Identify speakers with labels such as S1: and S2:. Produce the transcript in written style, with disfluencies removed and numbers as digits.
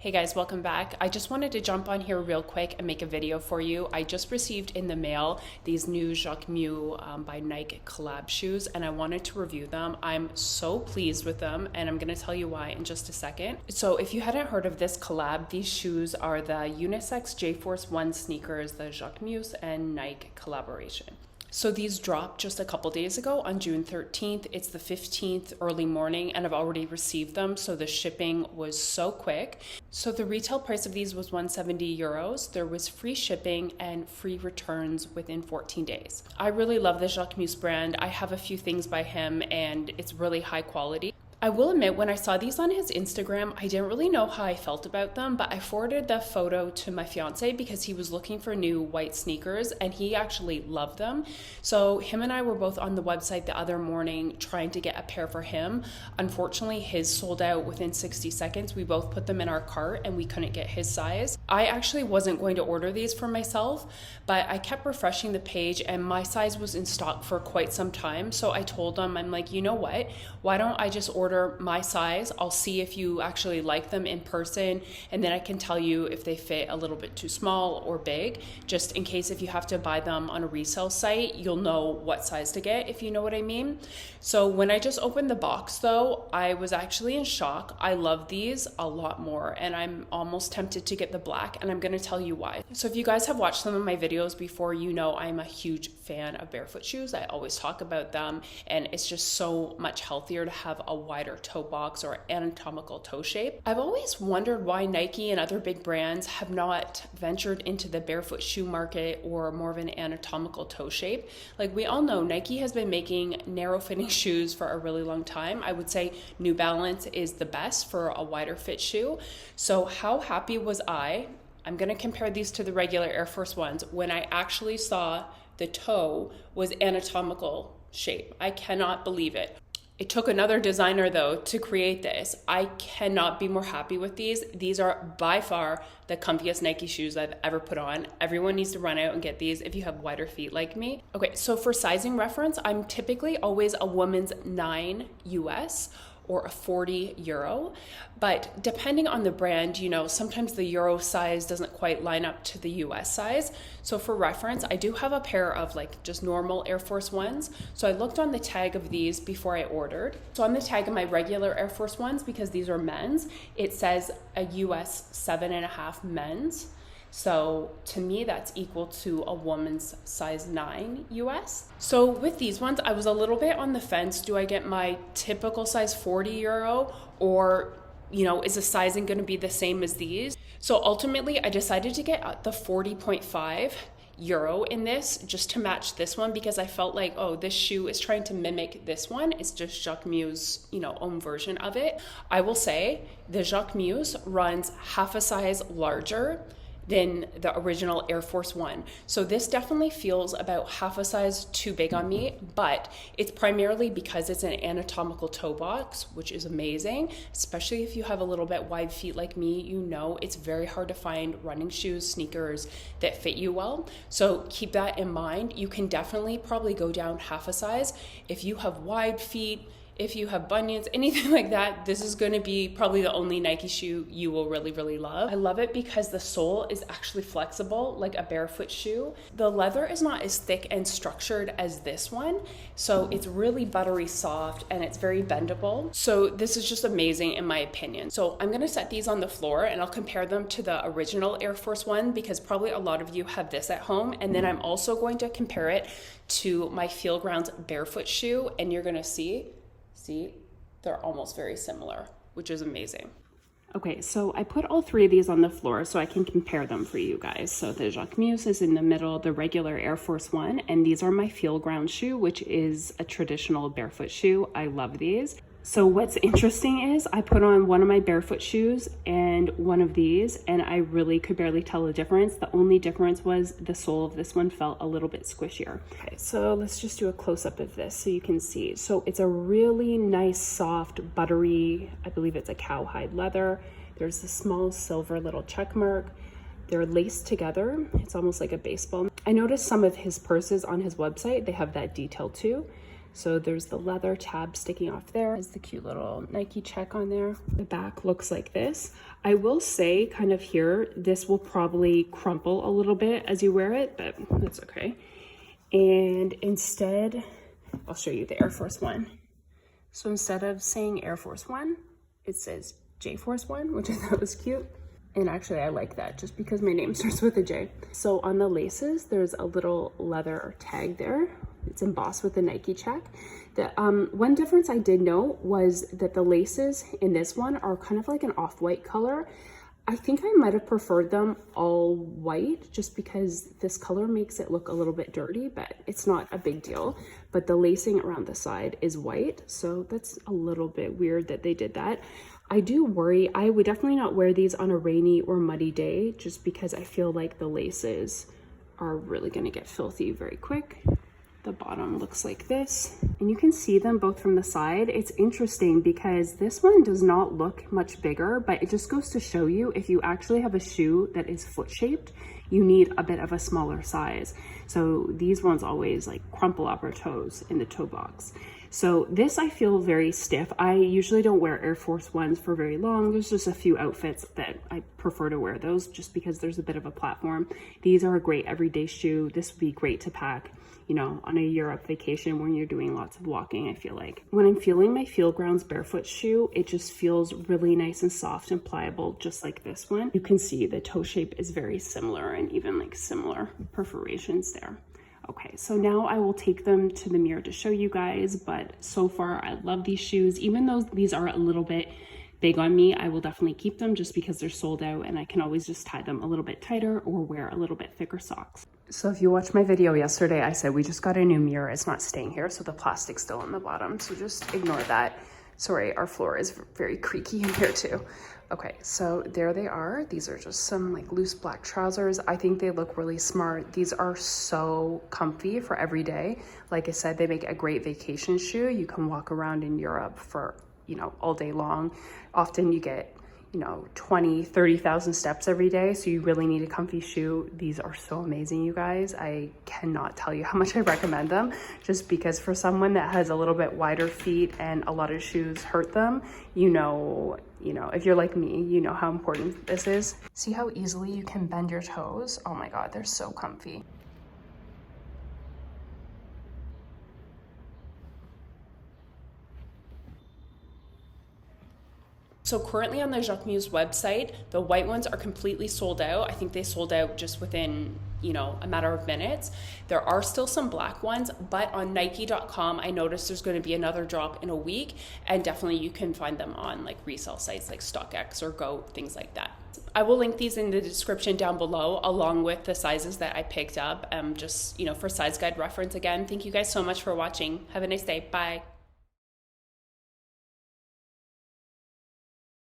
S1: Hey guys, welcome back. I just wanted to jump on here real quick and make a video for you. I just received in the mail these new Jacquemus by Nike collab shoes and I wanted to review them. I'm so pleased with them and I'm going to tell you why in just a second. So if you hadn't heard of this collab, these shoes are the unisex J-Force 1 sneakers, the Jacquemus+NIKE collaboration. So these dropped just a couple days ago on June 13th. It's the 15th early morning and I've already received them. So the shipping was so quick. So the retail price of these was 170 euros. There was free shipping and free returns within 14 days. I really love the Jacquemus brand. I have a few things by him and it's really high quality. I will admit, when I saw these on his Instagram, I didn't really know how I felt about them, but I forwarded the photo to my fiance because he was looking for new white sneakers and he actually loved them. So him and I were both on the website the other morning trying to get a pair for him. Unfortunately, his sold out within 60 seconds. We both put them in our cart and we couldn't get his size. I actually wasn't going to order these for myself, but I kept refreshing the page and my size was in stock for quite some time. So I told him, I'm like, you know what? Why don't I just order my size? I'll see if you actually like them in person and then I can tell you if they fit a little bit too small or big, just in case if you have to buy them on a resale site, you'll know what size to get, if you know what I mean. So when I just opened the box though, I was actually in shock. I love these a lot more and I'm almost tempted to get the black and I'm going to tell you why. So if you guys have watched some of my videos before, you know I'm a huge fan of barefoot shoes. I always talk about them and it's just so much healthier to have a wider toe box or anatomical toe shape. I've always wondered why Nike and other big brands have not ventured into the barefoot shoe market or more of an anatomical toe shape. Like we all know, Nike has been making narrow fitting shoes for a really long time. I would say New Balance is the best for a wider fit shoe. So how happy was I'm going to compare these to the regular Air Force Ones, when I actually saw the toe was anatomical shape. I cannot believe it. It took another designer though to create this. I cannot be more happy with these. These are by far the comfiest Nike shoes I've ever put on. Everyone needs to run out and get these if you have wider feet like me. Okay, so for sizing reference, I'm typically always a woman's 9 US or a 40 euro. But depending on the brand, you know, sometimes the euro size doesn't quite line up to the US size. So for reference, I do have a pair of like just normal Air Force Ones. So I looked on the tag of these before I ordered. So on the tag of my regular Air Force Ones, because these are men's, it says a US 7.5 men's. So to me, that's equal to a woman's size 9 US. So with these ones, I was a little bit on the fence. Do I get my typical size 40 euro or, you know, is the sizing going to be the same as these? So ultimately, I decided to get the 40.5 euro in this just to match this one because I felt like, oh, this shoe is trying to mimic this one. It's just Jacquemus', you know, own version of it. I will say the Jacquemus runs half a size larger than the original Air Force One. So this definitely feels about half a size too big on me, but it's primarily because it's an anatomical toe box, which is amazing, especially if you have a little bit wide feet like me. You know, it's very hard to find running shoes, sneakers that fit you well. So keep that in mind. You can definitely probably go down half a size. If you have wide feet, if you have bunions, anything like that, this is going to be probably the only Nike shoe you will really, really love. I love it because the sole is actually flexible like a barefoot shoe. The leather is not as thick and structured as this one, so it's really buttery soft and it's very bendable. So this is just amazing in my opinion. So I'm going to set these on the floor and I'll compare them to the original Air Force One because probably a lot of you have this at home. And then I'm also going to compare it to my Feel Grounds barefoot shoe and you're going to see, they're almost very similar, which is amazing. Okay, so I put all three of these on the floor so I can compare them for you guys. So the Jacquemus is in the middle, the regular Air Force One, and these are my Feel Ground shoe, which is a traditional barefoot shoe. I love these. So what's interesting is I put on one of my barefoot shoes and one of these, and I really could barely tell the difference. The only difference was the sole of this one felt a little bit squishier. Okay, so let's just do a close-up of this so you can see. So it's a really nice, soft, buttery, I believe it's a cowhide leather. There's a small silver little check mark. They're laced together. It's almost like a baseball. I noticed some of his purses on his website, they have that detail too. So there's the leather tab sticking off there. There's the cute little Nike check on there. The back looks like this. I will say kind of here, this will probably crumple a little bit as you wear it, but that's okay. And instead, I'll show you the Air Force One. So instead of saying Air Force One, it says J Force One, which I thought was cute. And actually I like that just because my name starts with a J. So on the laces, there's a little leather tag there. It's embossed with the Nike check. The one difference I did note was that the laces in this one are kind of like an off-white color. I think I might have preferred them all white just because this color makes it look a little bit dirty, but it's not a big deal. But the lacing around the side is white, so that's a little bit weird that they did that. I do worry, I would definitely not wear these on a rainy or muddy day just because I feel like the laces are really gonna get filthy very quick. The bottom looks like this, and you can see them both from the side. It's interesting because this one does not look much bigger, but it just goes to show you if you actually have a shoe that is foot shaped, you need a bit of a smaller size. So these ones always like crumple up our toes in the toe box. So this I feel very stiff. I usually don't wear Air Force Ones for very long. There's just a few outfits that I prefer to wear those just because there's a bit of a platform. These are a great everyday shoe. This would be great to pack, you know, on a Europe vacation when you're doing lots of walking, I feel like. When I'm feeling my Feel Grounds barefoot shoe, it just feels really nice and soft and pliable, just like this one. You can see the toe shape is very similar and even like similar perforations there. Okay, so now I will take them to the mirror to show you guys, but so far I love these shoes. Even though these are a little bit big on me, I will definitely keep them just because they're sold out and I can always just tie them a little bit tighter or wear a little bit thicker socks. So if you watched my video yesterday, I said we just got a new mirror. It's not staying here, so the plastic's still on the bottom, so just ignore that. Sorry, our floor is very creaky in here too. Okay, so there they are. These are just some like loose black trousers. I think they look really smart. These are so comfy for every day. Like I said, they make a great vacation shoe. You can walk around in Europe for, you know, all day long. Often you get, you know, 20, 30,000 steps every day. So you really need a comfy shoe. These are so amazing, you guys. I cannot tell you how much I recommend them just because for someone that has a little bit wider feet and a lot of shoes hurt them, you know, if you're like me, you know how important this is. See how easily you can bend your toes? Oh my God, they're so comfy. So currently on the Jacquemus website, the white ones are completely sold out. I think they sold out just within, you know, a matter of minutes. There are still some black ones, but on Nike.com, I noticed there's going to be another drop in a week, and definitely you can find them on like resale sites like StockX or Go, things like that. I will link these in the description down below, along with the sizes that I picked up, just, you know, for size guide reference again. Thank you guys so much for watching. Have a nice day. Bye.